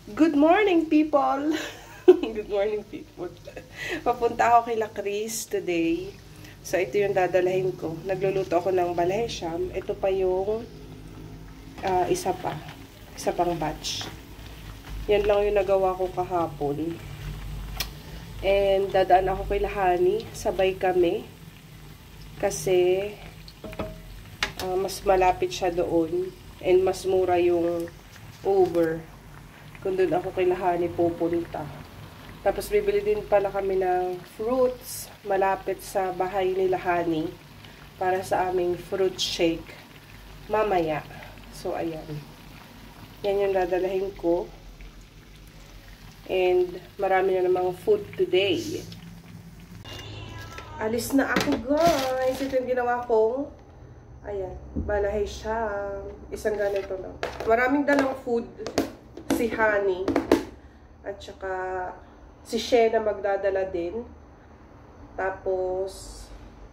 Good morning, people! Good morning, people. Papunta ako kay La Cris today. So, ito yung dadalhin ko. Nagluluto ako ng balhesham. Ito pa yung isa pang batch. Yan lang yung nagawa ko kahapon. And dadaan ako kay Lahani. Sabay kami. Kasi mas malapit siya doon. And mas mura yung Uber. Kung doon ako kay Lahani pupunta. Tapos bibili din pala kami ng fruits malapit sa bahay ni Lahani para sa aming fruit shake mamaya. So, ayan. Yan yung dadalahin ko. And marami na namang food today. Alis na ako, guys. Ito yung ginawa kong ayan, balhesham. Isang ganito lang. Maraming dalang food. Si Honey at saka si Shena magdadala din. Tapos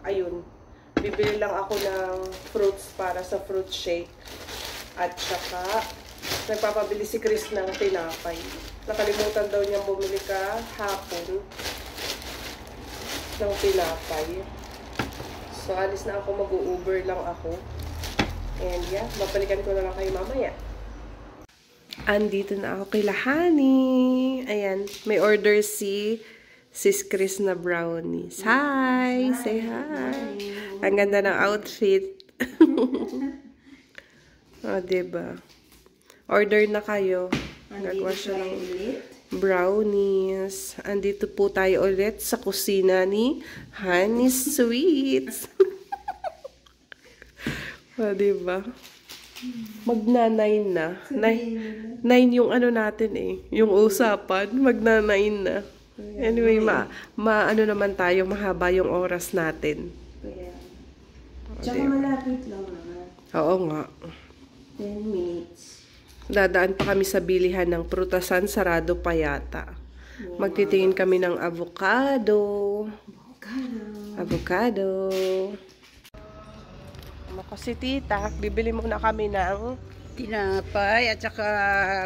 ayun, bibili lang ako ng fruits para sa fruit shake. At saka nagpapabili si Chris ng tinapay. Nakalimutan daw niyang bumili kahapon ng tinapay. So alis na ako, mag-u-Uber lang ako. And yeah, mabalikan ko na lang kayo mamaya. Andito na ako kay Lahani. Ayan, may order si Sis Chris na brownies. Hi! Say hi! Ang ganda ng outfit. O, diba? Order na kayo. Nagawa siya ng brownies. Andito po tayo ulit sa kusina ni Honey's Sweets. O, diba? Magna-9 na. 9 yung ano natin eh. Yung usapan. Magna-9 na. Anyway, ano naman tayo, mahaba yung oras natin. Kaya. Tsaka malapit lang naman. Oo nga. 10 minutes. Dadaan pa kami sa bilihan ng prutasan. Sarado pa yata. Magtitingin kami ng avocado. Avocado. Kasi tita, bibili muna kami ng Tinapay at saka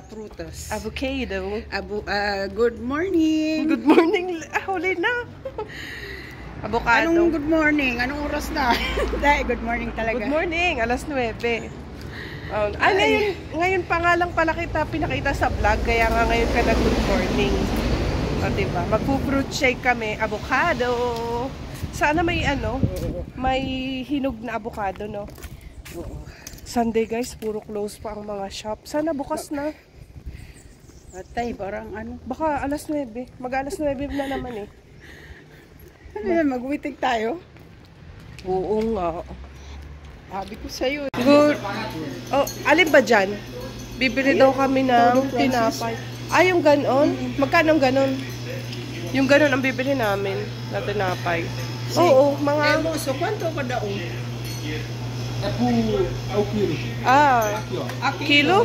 prutas. avocado. Good morning. Good morning. Huli na. Avocado. Anong good morning? Anong oras na? Dahil good morning talaga. Good morning. Alas 9. Ngayon pa nga lang pala kita pinakita sa vlog. Kaya nga ngayon ka na good morning. O, diba? Magpo-fruit shake kami. Avocado. Sana may may hinog na avocado, no? Oo. Sunday, guys, puro close pa ang mga shop. Sana bukas na. Atay, parang ano. Baka alas 9. Mag-alas 9 na naman eh. Ano yan, mag-waiting tayo? Oo nga. Sabi ko sa'yo. Good. Oh, alin ba dyan? Bibili daw kami ng tinapay. Yung ganon? Magkano ganon? Yung ganon ang bibili namin na tinapay. Oo, mga... so quanto kada un? Kilo. Kilo?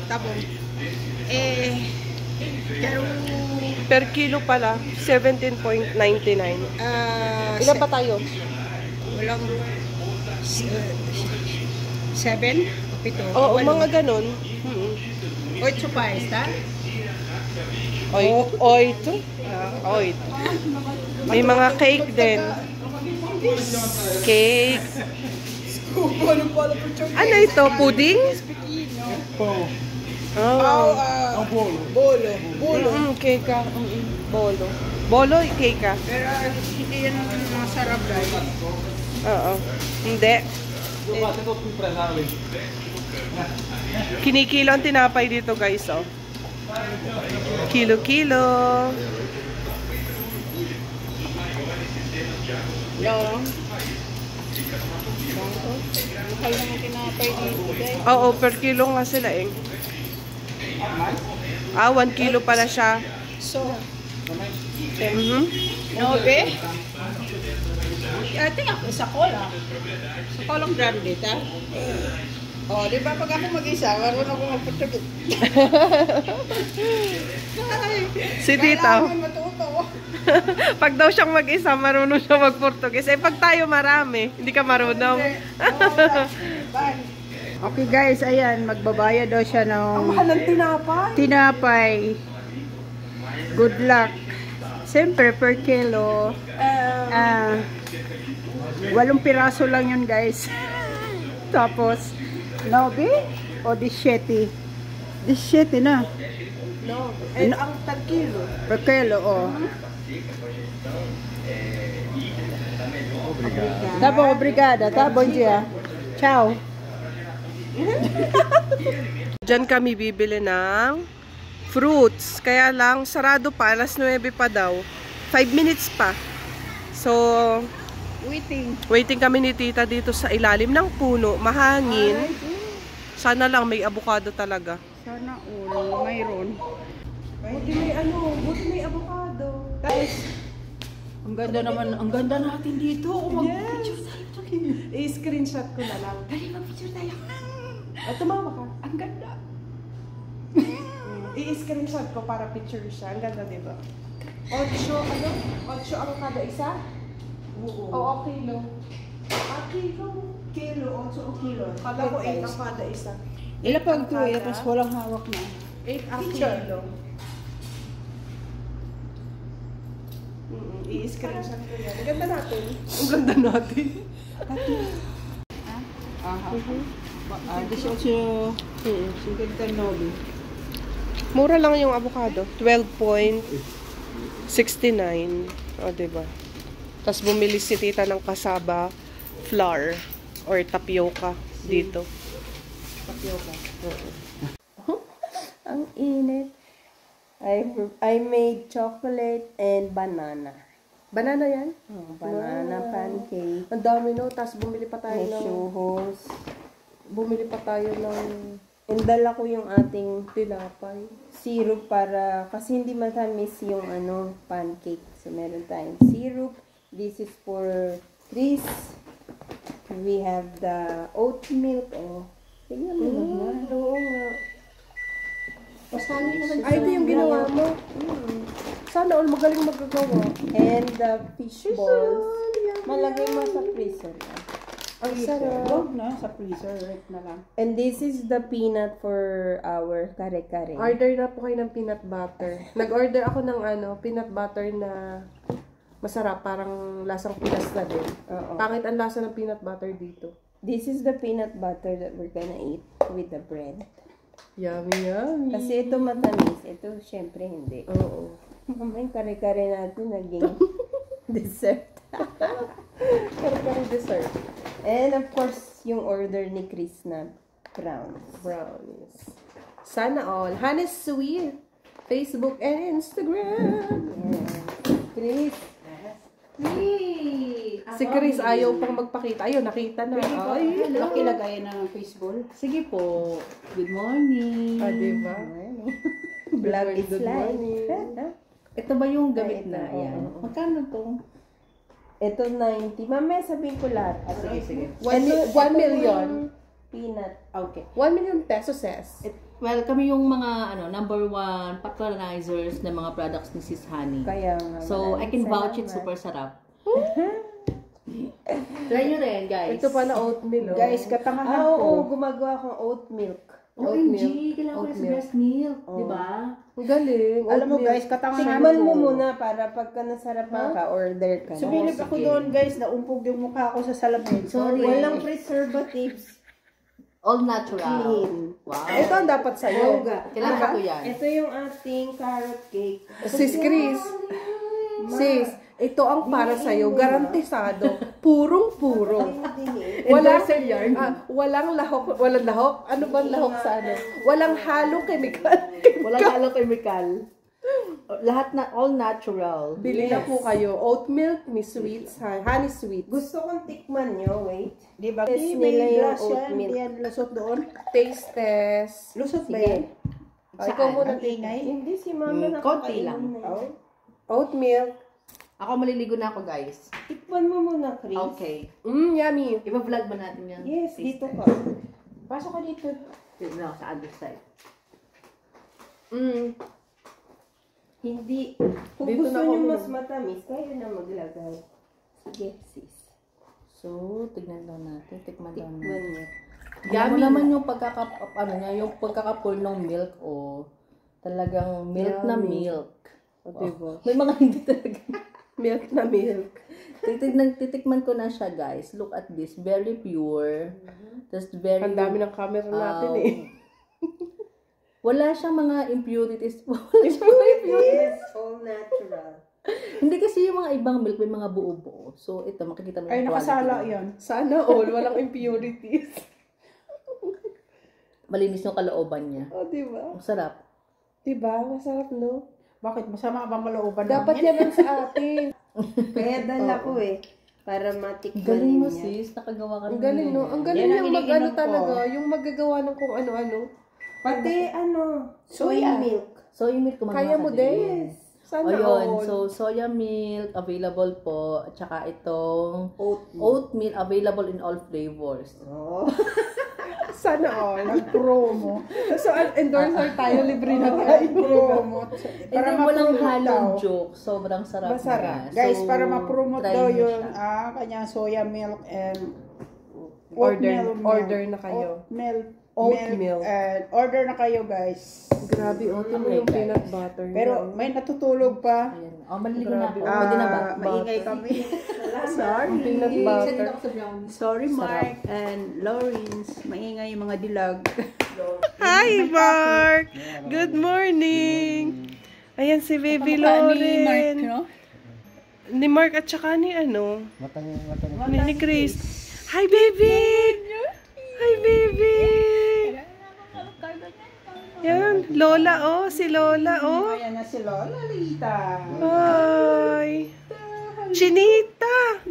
Tabong. Pero... Per kilo pala, 17.99. Ilan pa tayo? Walang... 7? 7? Oo, mga ganon. 8 pa, está? Oito. Oito. May mga cake din. Cake. Ano ito? Pudding? Oh. Bolo. Cake. Bolo. Bolo, cake. Pero hindi yan masarap dahil. Oo. Hindi. Kinikilo ang tinapay dito, guys, oh. Kilo-kilo. Yung. Mahal naman tinapay dito, guys. Oo, per kilo nga sila, eh. 1 kilo pala siya. So, No, be? I think ako sa cola. Sa colang grande, ta? Oh, di ba pag ako mag-isa, marunong ako mag-Portuguese. Si Tito. Pag daw siyang mag-isa, marunong siya mag-Portuguese. Eh, pag tayo marami, hindi ka marunong. Okay guys, ayan, magbabayad daw siya Ang ng mahal ng tinapay. tinapay. Good luck. Siyempre, per kilo. 8 piraso lang yun guys. Tapos, 9 o 17. 17 na. No. And ang tag-kilo. Per kilo, oh. Tabo, obrigada. Tabo, dia. Ciao. Diyan kami bibili ng fruits. Kaya lang, sarado pa. Alas 9 pa daw. 5 minutes pa. So, waiting kami ni tita dito sa ilalim ng puno. Mahangin. Sana lang may avocado talaga. Sana all mayroon. Buti may avocado. Guys, ang ganda naman, ang ganda natin dito. Mag-picture tayo. I-screenshot ko na lang. Dali, mag-picture tayo. Tumawa ka. Ang ganda. I-screenshot ko para picture siya. Ang ganda, diba? 8 ang kada isa? Oo. O kilo? Kilo, 8 o kilo. Kala ko 8 ang kada isa. Ilapag ko, tapos walang hawak na. 8 ang Picture. kilo. I-screenshot ko yan. Ang ganda natin. Ang ganda natin. Mura lang yung avocado. 12.69. O, diba? Tapos bumili si tita ng kasaba flour or tapioca dito. Tapioca. Ang init. I made chocolate and banana. Banana yan? Oh, banana pancake. Ang dami no. Tapos bumili pa tayo May ng... shohos. Bumili pa tayo ng And dala ko yung ating tinapay. syrup para, kasi hindi matamis yung pancake. So, meron tayong syrup. This is for Chris. We have the oat milk. Oh, tingnan mo naman. Oo nga. Ay, Ay, ito yung ginawa mo. Sana all magaling magagawa. And the fish balls. Malagay mo sa freezer. Ang sarap. Huwag na, sa freezer, right na lang. And this is the peanut for our kare-kare. Order na po kayo ng peanut butter. Nag-order ako ng peanut butter na masarap. Parang lasang Pinas na din. Oo. Pangit ang lasa ng peanut butter dito. This is the peanut butter that we're gonna eat with the bread. Yummy, yummy. Kasi ito matamis. Ito, syempre, hindi. Oo. Mamay, kare-kare natin naging dessert. Kare-kare dessert. And of course, yung order ni Chris na browns. Brownies. Sana all. Honey Sweet. Facebook and Instagram. Chris. Si Chris ayaw pang magpakita. Ayun, nakita na. Ay, Laki lagayan ng baseball. Sige po. Good morning. diba? Vlog is Good life. morning. Ito ba yung gamit Ito, na? Ayan. oo. Magkano to? Ito 90. Mamaya sabihin ko lahat. Sige, sige. 1 million. Peanut. Okay. 1 million pesos, sis. Well, kami yung mga number 1 patronizers ng mga products ni Sis Honey. Kaya nga. So, I can vouch it, super sarap. Try nyo rin, guys. Ito pala oatmeal. Guys, katangahan Oo, ko. gumagawa akong oat milk. OMG, kailangan ko na sa breast milk. Diba? Ang galing. Alam mo, Oatmeal. guys, katangahan Tikman ko. mo muna para pagka nasarapan ka, order ka. Sumilip ako doon, guys. Naumpog yung mukha ko sa salamin. Sorry. Walang preservatives. All natural. Clean. Wow. Ito ang dapat sa'yo. Kailangan ko yan. Ito yung ating carrot cake. Sis Chris. Sis, ito ang para sa'yo. Garantisado. Purong-puro. Walang yarn. Walang lahok. Ano bang lahok sa ano? Walang halong chemical. Walang halong chemical. Lahat na all natural. Bili na po kayo. Oat milk, Miss Sweets, honey sweet. Gusto kong tikman nyo. Wait. Di ba? Test May nila yung glass oat yan. milk. Yan, lusot doon. Taste test. Lusot ba Sige. yan? Ikaw muna. Ang ingay? Hindi si mama konti nakakain lang. na yun. Oat milk. Ako maliligo na ako, guys. Tikman mo muna, Chris. Okay. Yummy. Iba-vlog ba natin yan? Yes, Taste dito test. ka. Pasok ka dito. No, sa other side. Hindi. Kung Dito gusto na ako nyo muna. mas matamis, kayo na maglagay. Sige, sis. So, tignan daw natin. Tikman daw Tikman natin. nyo. Alam mo naman yung yung pagkaka-pour ng milk talagang milk na milk. Diba? May mga hindi talaga. Milk na milk. Titikman ko na siya, guys. Look at this. Very pure. Just very... Ang dami ng camera natin eh. Wala siyang mga impurities po. It's all natural. Hindi kasi yung mga ibang milk may mga buo-buo. So, ito, makikita mo yung quality. nakasala yan. Sana all, walang impurities. Malinis yung kalooban niya. Diba? Ang sarap. Diba? Masarap, no? Bakit? Masama bang malooban Dapat namin? yan sa atin. Kaya dala ko para matikman Galing mo, niya. sis. Nakagawa ka Ang galing, no? Ang galing Yan ang yung mag-ano iniinom ko. talaga. Yung magagawa ng kung ano-ano. Pati soy Soya. milk. Soy milk, Kaya mo din. Sana Ayun, all. so soya milk available po. At saka itong Oat milk. oatmeal available in all flavors. Oh. Sana all. Nag-promo. So, endorser tayo. Libre na tayo. Promo. Hindi mo lang ma-promote halong daw. joke. Sobrang sarap Masarap. niya. Guys, So, para ma-promote try daw niyo yun, siya. kanyang soya milk and Order na kayo. Oat milk. Order na kayo, guys. Grabe, tingnan mo Okay, yung guys. peanut butter niya. Pero may natutulog pa. Ayan. Maliligo na ako. Grabe. Pwede na ba? Maingay kami. Sorry. Peanut butter. Sorry, Mark and Lawrence. Maingay yung mga dilag. Hi, Mark! Good morning! Ayan si Baby Lauren. Ni Mark at saka ni ni Chris. Hi, baby! Hi, baby! Yan, Lola, si Lola, Ayan na si Lola Lita. Hi! Chinita!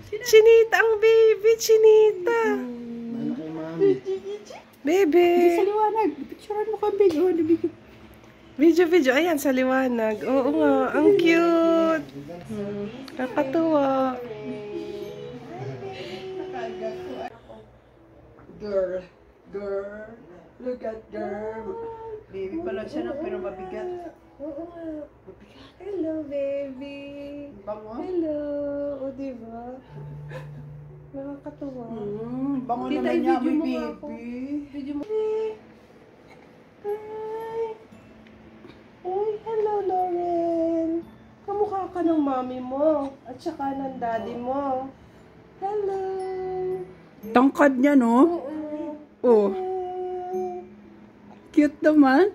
Chinita ang baby, Chinita! Baby! Sa liwanag. Picturean mo kang video. Video. Ayan, sa liwanag. Oo nga, ang cute. Kakatuwa. Girl. Look at girl. Baby pala siya na, pero mabigat. Oo nga. Hello, baby. Bango. Hello. O, diba? Nakakatuwa. Bango Tita, naman niya, i-video may mo nga ako. baby. Video mo. Hi. Uy, hello, Lauren. Kamukha ka ng mami mo. At saka ng daddy mo. Hello. Tangkad niya, no? Oh, cute naman.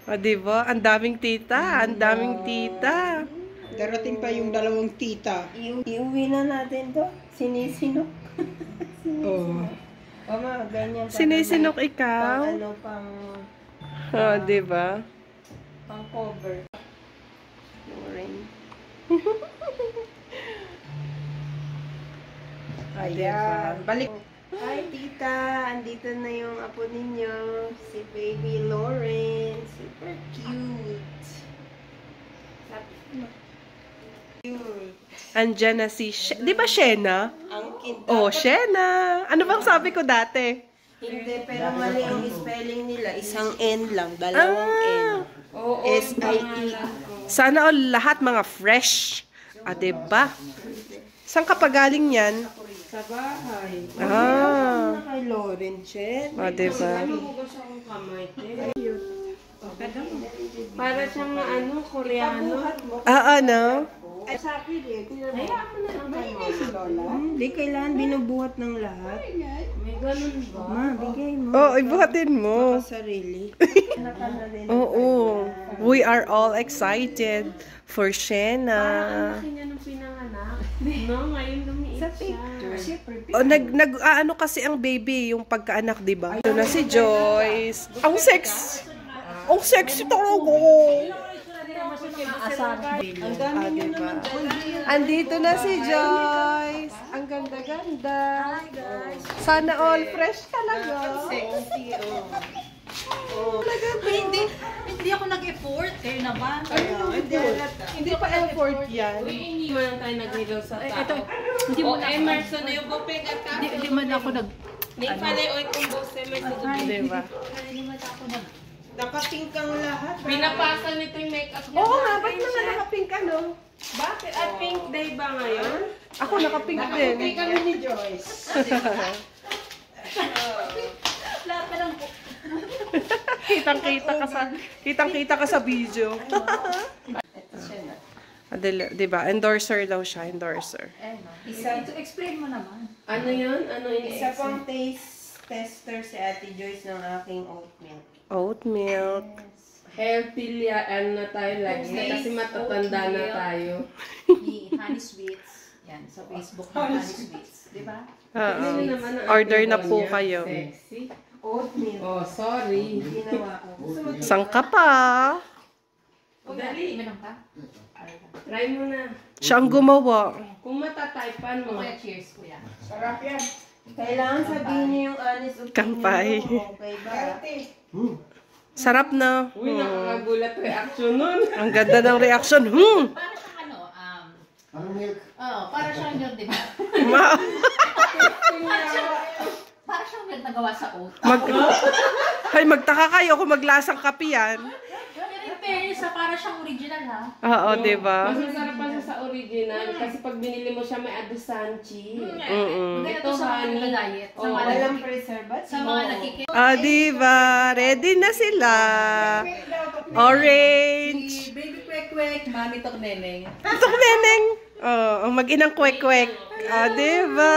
O, diba? Ang daming tita. Ang daming tita. Darating pa yung dalawang tita. Iuwi na natin to. Sinisinok. Oh. Ganyan. Sinisinok ikaw? Pang O, diba? pang cover. Lauren. Ayan. Balik. Hi, tita. Andito na yung apo ninyo. Si Baby Lauren. Super cute. Cute. Andyan na si... Di ba Shena? Ang cute. Oh, Shena. Ano bang sabi ko dati? Hindi, pero mali ang spelling nila. Isang N lang. Dalawang N. S-I-E. Sana all lahat mga fresh. Diba? Saan ka pa galing yan? Sa bahay. Ah. Na kay Lauren, Chen. Diba? Nagugas akong kamay, te. Para siyang Koreano. Ano? Ay, sa akin eh. Hayaan mo na lang kay Mama. Hindi, kailangan binubuhat ng lahat. May ganun ba? Ma, bigay mo. Oh, ibuhatin mo. Sarili. Oo. We are all excited for Shena. Kanya nung pinanganak. No, ngayon lumiit sa picture. Oh, ano kasi ang baby, yung pagkaanak, di ba? Ito na si Joyce. Ang sexy talaga. Ang dami nyo naman dala. Andito na si Joyce. Ang ganda-ganda. Sana all fresh talaga. Sexy, Hindi ako nag-effort. Kayo naman. Hindi pa effort yan. Hindi mo lang tayo nag-regaw sa tao. Hindi mo na Emerson na yung bopeg at Hindi man ako nag... Hindi pala yung kung boss Emerson. Di ba? Hindi man ako nag... Nakapink kang lahat. Pinapasa nito yung makeup niya. Oo nga, ba't mga naka-pink ano? Bakit? At pink day ba ngayon? Ako, naka-pink din. Nakaputi kami ni Joyce. Lahat na lang po. Kitang-kita ka sa video. Ito siya na. Adela, 'di ba? Endorser daw siya, endorser. Isa, Ito, explain mo naman. Ano 'yun? Ano isa pang taste tester si Ate Joyce ng aking oat milk. Oat milk. Healthy ano na tayo lagi kasi matatanda na tayo. Ni Honey Sweets. Yan, sa Facebook ng Honey Sweets. Di ba? Order na po kayo. Sexy. Oat milk. Oh, sorry. Ginawa ko. Gusto mo Sangka pa. Dali. Meron ka? Try mo na. Siya ang gumawa. Kung matataypan mo. Kuya, cheers, kuya. Sarap yan. Kailangan sabihin niyo yung honest opinion Kampay. mo. Okay ba? Sarap na. Uy, nakakagulat reaction nun. Ang ganda ng reaction. Para siyang ano, Ano milk? para siyang yun, di ba? Para siyang yun nagawa sa oat. Ay, magtaka kayo kung maglasang kape yan. Pero in fairness, para siyang original, ha? Oo, di ba? Mas masarap pa siya sa original kasi pag binili mo siya may adusanchi. Maganda to sa mga nagda-diet. Sa mga Walang preservative. sa mga nagkikit. Ah, di ba? Ready na sila. Orange. Si Baby Kwek Kwek, Mami Tok Neneng. Ito ko, Neneng. Oh, ang mag-inang kwek-kwek. Ah, di ba?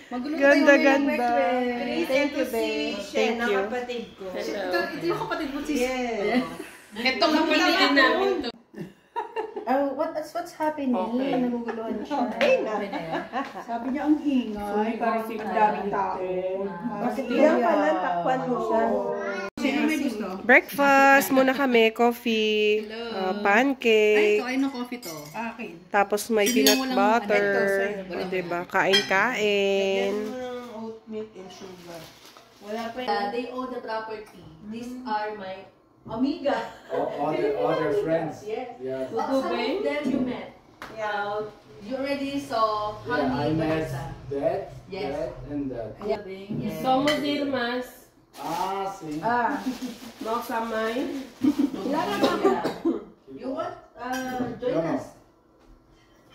Ganda, ganda. Thank you, babe. Thank you. Kapatid ko. Ito yung kapatid mo, sis. Yes. Itong kapatid din namin to. Oh, what's happening? Okay. Naguguluhan siya. Sabi niya ang ingay. Parang daming tao. Kasi bilang pala, takpan mo siya. Sino may gusto? Breakfast muna kami. Coffee. Pancake. Ay, no coffee to. Akin. Tapos may Hindi peanut mo lang- butter. Wala O, mo diba? Kain-kain. Lagyan mo ng oat milk and sugar. Wala pa They own the property. These are my amiga. Other friends. Yes. Yeah. Some of them you met. Yeah. You already saw Yeah, I Honey, met Vanessa. that, Yes. that, and that. Yes. Somos irmas. See. Mga kamay. You want join No, no. us?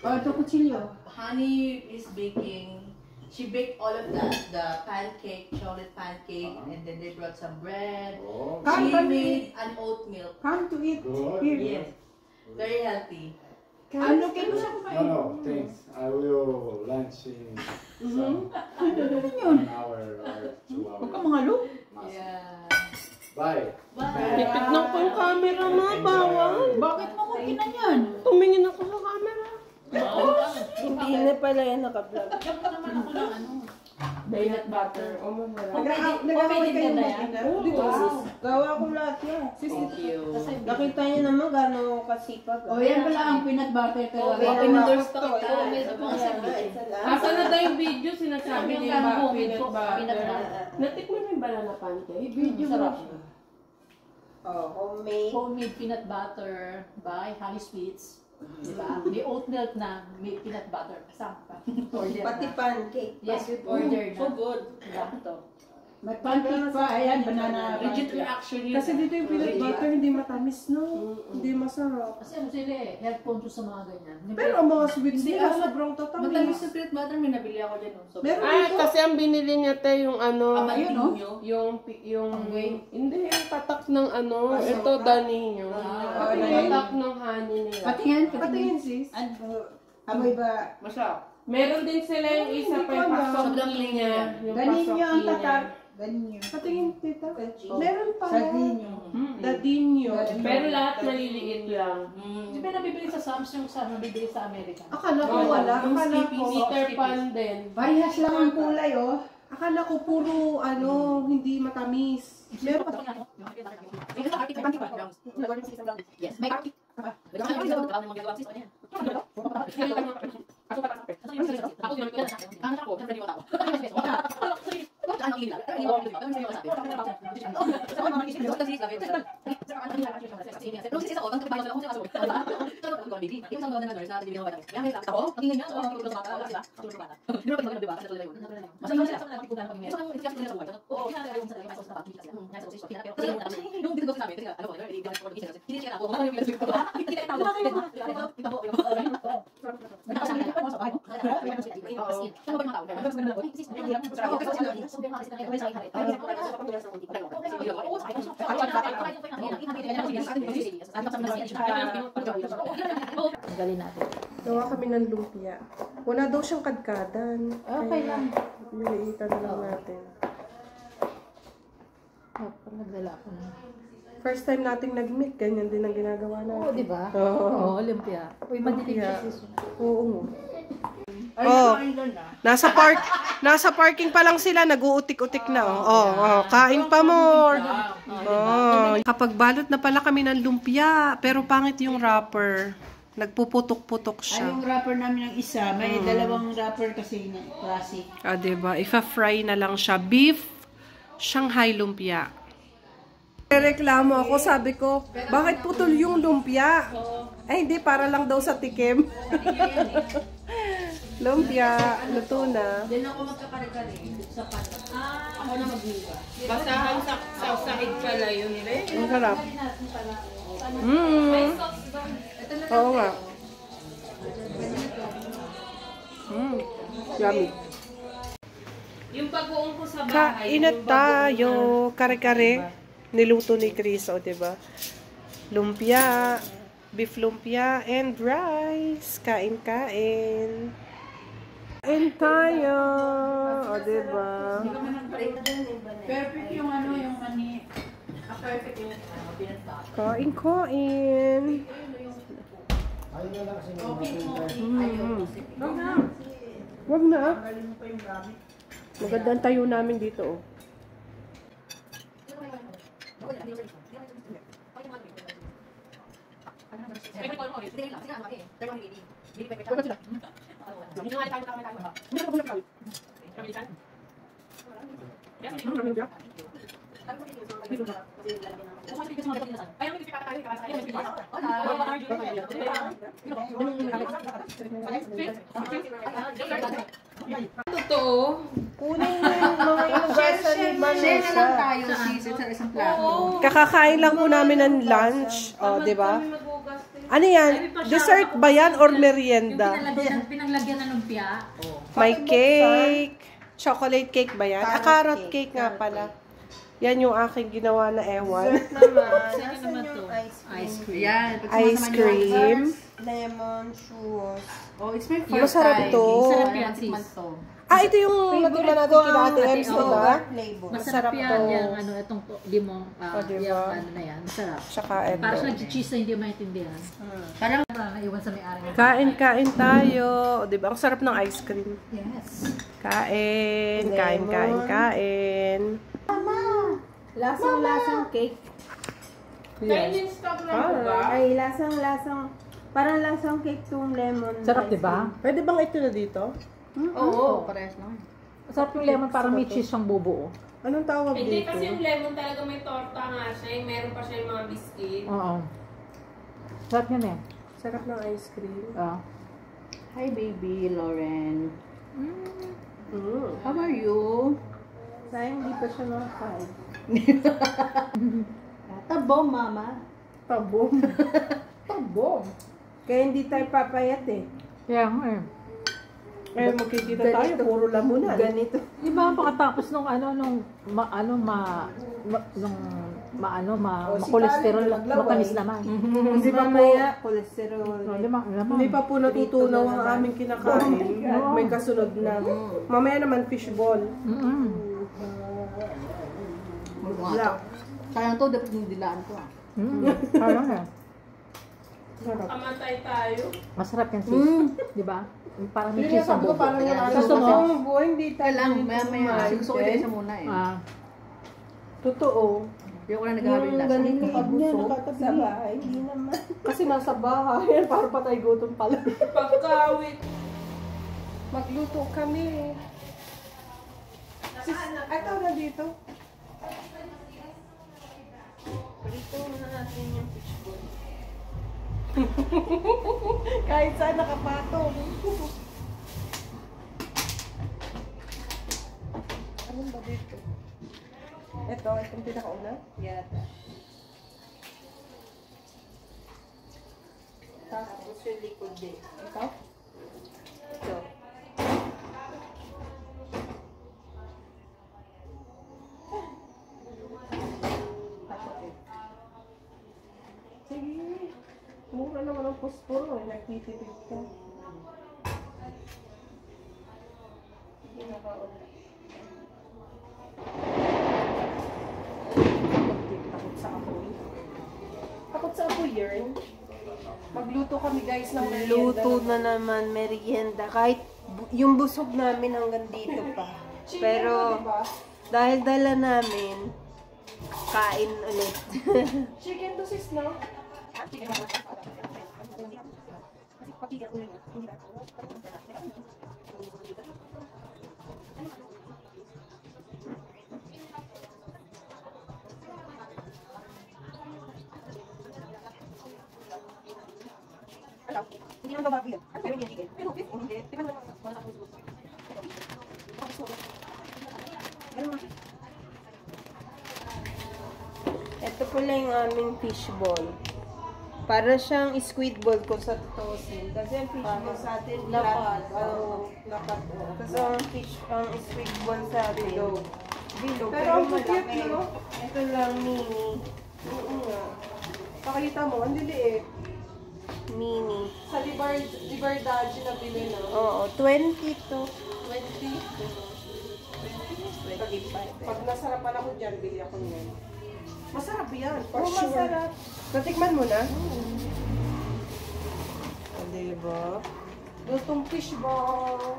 Ito kutsilyo. Honey is baking. She baked all of the pancake, chocolate pancake, and then they brought some bread. Oh, Come, She come, made an oat milk. Come to eat. good. Here. Yes. Very healthy. Ano kayo siya No, kumain? no, thanks. I will lunch in some Yun. 1 hour or 2 Huwag ka hours. mga look. Yeah. Bye. Bye. Hipit na po yung camera mo. Bawal. Bakit mo kung kinanyan? Tumingin ako sa camera. Hindi na pala yan naka-vlog. Peanut butter. Oh, masarap. Nag-away kayo ganda mag yan? ina? Di ba, sis? Gawa ko lahat yan. Thank you. Nakita niyo naman gano'ng kasipag. O yan pala ang peanut butter talaga. Okay, Endorse to. pa kita. Ito, May ito, mga ito, sabihin. ito lang. Asa na daw yung video sinasabi Yung niya ba homemade peanut po, peanut butter? butter. Natikman mo yung banana pancake? Video mo. Sarap. Oh, homemade. Homemade peanut butter by Honey Sweets. Diba? May oat milk na, may peanut butter. Kasama pa. Order Pati na. pancake. Yes, order na. So good. Diba? Ito. May pancake pa. Ayan, banana. Legit reaction yun. Kasi dito yung peanut butter, hindi matamis, no? Hindi masarap. Kasi ano sila eh, health conscious sa mga ganyan. Pero ang mga sweets Hindi, nila, ah, sobrang matamis tatamis. sa peanut butter, may nabili ako dyan. So, Meron Ah, dito. kasi ang binili niya te yung ano, Aba, yun, no? yung Okay. hindi yung tatak ng ano, ito daninyo. Yung tatak ng honey nila. Patingin. Patingin, sis. Amoy ba? Masarap. Meron din sila yung isa pa yung pasok Sobrang niya. Yung Ganin nyo ang pasok tatar. niya. Ganin nyo. Patingin, tita. Oh. Meron pala. Sadinyo. Dadinyo. Pero lahat maliliit lang. Di ba nabibili sa Sam's yung sa nabibili sa Amerika? Akala ko Oo, wala. yung Akala ko, Peter Pan din. Parehas lang ang kulay, oh. akala ko puro, hindi matamis. Meron pa. Yes, may arctic. Yes. Galing natin. Gawa kami ng lumpia. Wala daw siyang kadkadan. Okay lang. Niliitan lang natin. Nagdala ko na. First time nating nag-meet, ganyan din ang ginagawa natin. Oo, di ba? Oo. Oo, lumpia. Uy, madilim Lumpia. kasi. Oo. Ay, Oh. nakain doon na. Nasa parking pa lang sila, nag-uutik-utik na. Kain pa more. Kapag balot na pala kami ng lumpia, pero pangit yung wrapper. Nagpuputok-putok Ay, siya. yung wrapper namin ng isa, may dalawang wrapper kasi na classic. Diba? Ifa-fry na lang siya. Beef Shanghai lumpia. Reklamo ako, sabi ko, bakit putol yung lumpia? Ay, hindi, para lang daw sa tikim. Lumpia, luto na. Diyan ako magkakare-kare sa pan. Ako na maghiwa. Basahan sa sahig pala yun, eh. Ang sarap. Oo nga. Yummy. Yung pag-uong ko sa bahay. Kain na tayo. Kare-kare. Niluto ni Chris, o diba? Lumpia. Beef lumpia and rice. Kain-kain. Kain tayo. O diba? Perfect yung ano, yung mani. Perfect yung binasta. Kain-kain. Wag na. Magandang tayo namin dito, oh. Totoo. Kunin mo yung mga inugasan ni Share na lang tayo, sis, sa isang plato. Kakakain lang po namin ng lunch. O, di ba? Ano yan? Dessert ba yan or merienda? Pinanglagyan na lumpia. May cake. Chocolate cake ba yan? Carrot cake nga pala. Yan yung aking ginawa na ewan. Nasaan yung ice cream? Yan. Ice cream. Lemon, churros. Oh, it's my first Masarap time. to. Masarap yan, sis. Ito yung natima natin kina Ate Ems, di ba? Flavor. Masarap Masarap yan, to. yung ano, itong limong, diba? yung ano na yan, masarap. Tsaka Para sa ito. nag-cheese na hindi maintindihan. Parang, Naiwan sa may-ari. Kain tayo. O, di ba? Ang sarap ng ice cream. Yes. Kain. Lasang-lasang cake. Chinese stock lang ba? Ay, lasang-lasang. Parang lasang cake tong lemon. Sarap, ice di ba? Pwede bang ito na dito? oo, parehas lang. Masarap yung lemon, parang may cheese siyang bubuo. Anong tawag Hindi dito? kasi yung lemon talaga may torta nga siya. Yung meron pa siya yung mga biscuit. Oo. Sarap yun eh. Sarap ng ice cream. Hi, baby, Lauren. Mm. How are you? Sayang di pa siya nakakain. Tabom, mama. Tabom. Tabom. Kaya hindi tayo papayat eh. Kaya nga eh. Magkikita tayo, puro lamunan. Ganito. Di ba pagkatapos nung ma-cholesterol, matamis naman. Hindi pa po, Mamaya, cholesterol. hindi pa po natutunaw ang aming kinakain. May kasunod na. Mamaya naman fishball. Black. Sayang to, dapat yung dilaan ko ah. Parang eh. Sarap. Kamatay tayo. Masarap yan sis. Di ba? Parang may cheese ang bubuo. Parang wala Gusto mo? ang buhay, hindi tayo. Kaya lang, maya-maya. kumain, Gusto ko Jen. isa muna eh. Totoo. Hindi ako na nag-habi last. Ganito Kabusog. sa bahay, hindi naman. Kasi nasa bahay. Para patay gutom pala. Pagkawit. Magluto kami. Ito na dito. Prito muna natin yung fishball. Kahit saan nakapatong. Anong ba dito? Itong pinakauna? Yata. Tapos yung likod din. Ito? Ito. Sige. Mura naman ang posporo. Nagtitipid ka. Pinakauna. Takot sa apoy. Takot sa apoy yun. Magluto kami guys ng merienda. Luto na naman, merienda. Kahit yung busog namin hanggang dito pa. Pero, dahil dala namin, kain ulit. Chicken to sis, no? Hindi naman babago yun. Pero hindi chicken. Pero hindi. Tingnan naman. Ito pala yung aming fishball. Para siyang squid ball ko sa tosin. Kasi ang fishball sa atin, Lapad. Oo. Lapad. Kasi ang squid ball sa atin, bilog. Pero ang cute, no? Ito lang, mini. Oo nga. Pakita mo, ang liliit. Mini. Sa Liberdaji na bili, no? Oo, 20 to. 20. 25. Pag nasarapan ako dyan, bili ako niyan. Masarap yan, for Oo, sure. masarap. Natikman mo na? Diba? Lutong fishball.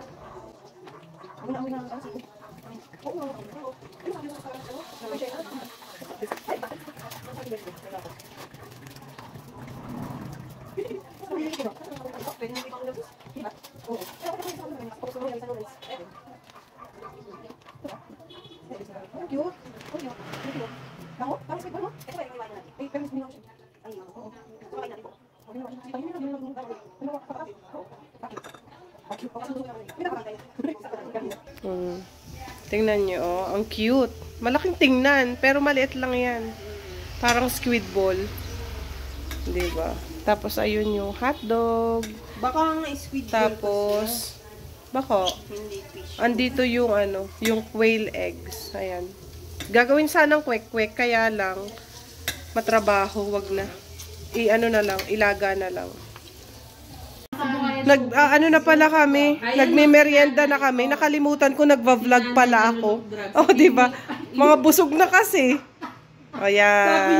Tingnan nyo, oh. Ang cute. Malaking tingnan, pero maliit lang yan. Parang squid ball. Diba? Tapos, ayun yung hotdog. Baka ang squid ball Tapos, bako. hindi fish. Andito yung ano, yung quail eggs. Ayan. Gagawin sanang kwek-kwek, kaya lang matrabaho, wag na. I-ano na lang, ilaga na lang. Ano na pala kami, nagme-merienda na kami. Nakalimutan ko, nagva-vlog pala ako. Oh, di ba? Mga busog na kasi. Ayan.